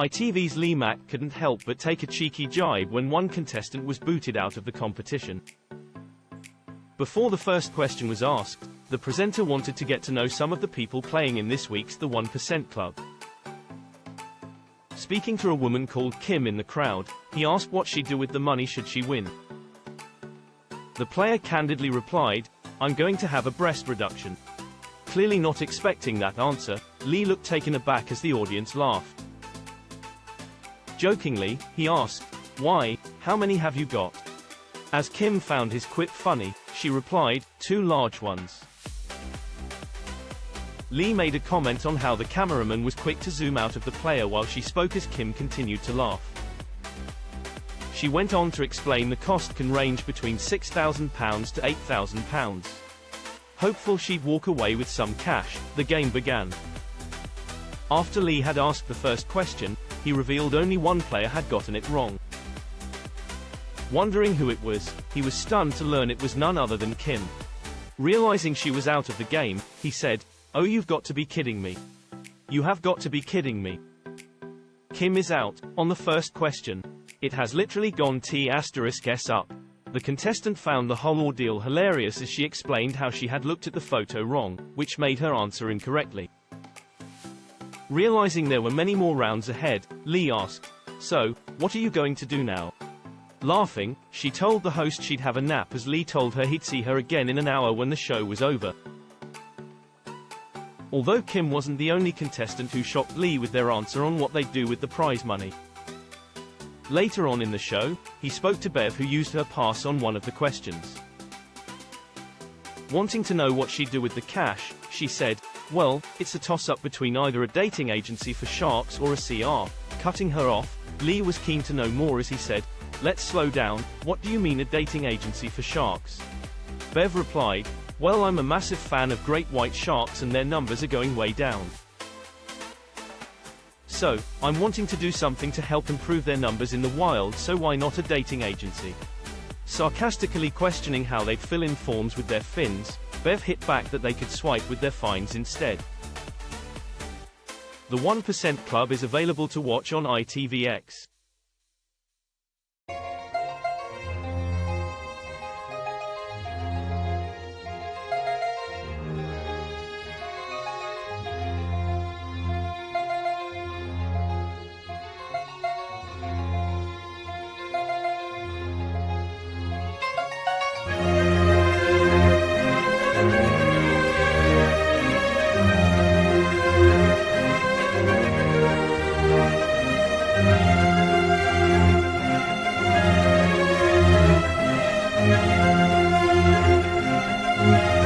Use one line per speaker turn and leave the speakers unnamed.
ITV's Mack couldn't help but take a cheeky jibe when one contestant was booted out of the competition. Before the first question was asked, the presenter wanted to get to know some of the people playing in this week's The 1% Club. Speaking to a woman called Kim in the crowd, he asked what she'd do with the money should she win. The player candidly replied, "I'm going to have a breast reduction." Clearly not expecting that answer, Lee looked taken aback as the audience laughed. Jokingly, he asked, "Why, how many have you got?" As Kim found his quip funny, she replied, "2 large ones." Lee made a comment on how the cameraman was quick to zoom out of the player while she spoke as Kim continued to laugh. She went on to explain the cost can range between £6,000 to £8,000. Hopeful she'd walk away with some cash, the game began. After Lee had asked the first question, he revealed only one player had gotten it wrong. Wondering who it was, he was stunned to learn it was none other than Kim. Realizing she was out of the game, he said, "Oh, you've got to be kidding me. You have got to be kidding me. Kim is out, on the first question. It has literally gone T***S up." The contestant found the whole ordeal hilarious as she explained how she had looked at the photo wrong, which made her answer incorrectly. Realizing there were many more rounds ahead, Lee asked, "So, what are you going to do now?" Laughing, she told the host she'd have a nap as Lee told her he'd see her again in an hour when the show was over. Although Kim wasn't the only contestant who shocked Lee with their answer on what they'd do with the prize money. Later on in the show, he spoke to Bev, who used her pass on one of the questions. Wanting to know what she'd do with the cash, she said, "Well, it's a toss-up between either a dating agency for sharks or a CR." Cutting her off, Lee was keen to know more as he said, "Let's slow down, what do you mean a dating agency for sharks?" Bev replied, "Well, I'm a massive fan of great white sharks and their numbers are going way down. So, I'm wanting to do something to help improve their numbers in the wild, so why not a dating agency?" Sarcastically questioning how they'd fill in forms with their fins, Bev hit back that they could swipe with their fines instead. The 1% Club is available to watch on ITVX.
Thank you.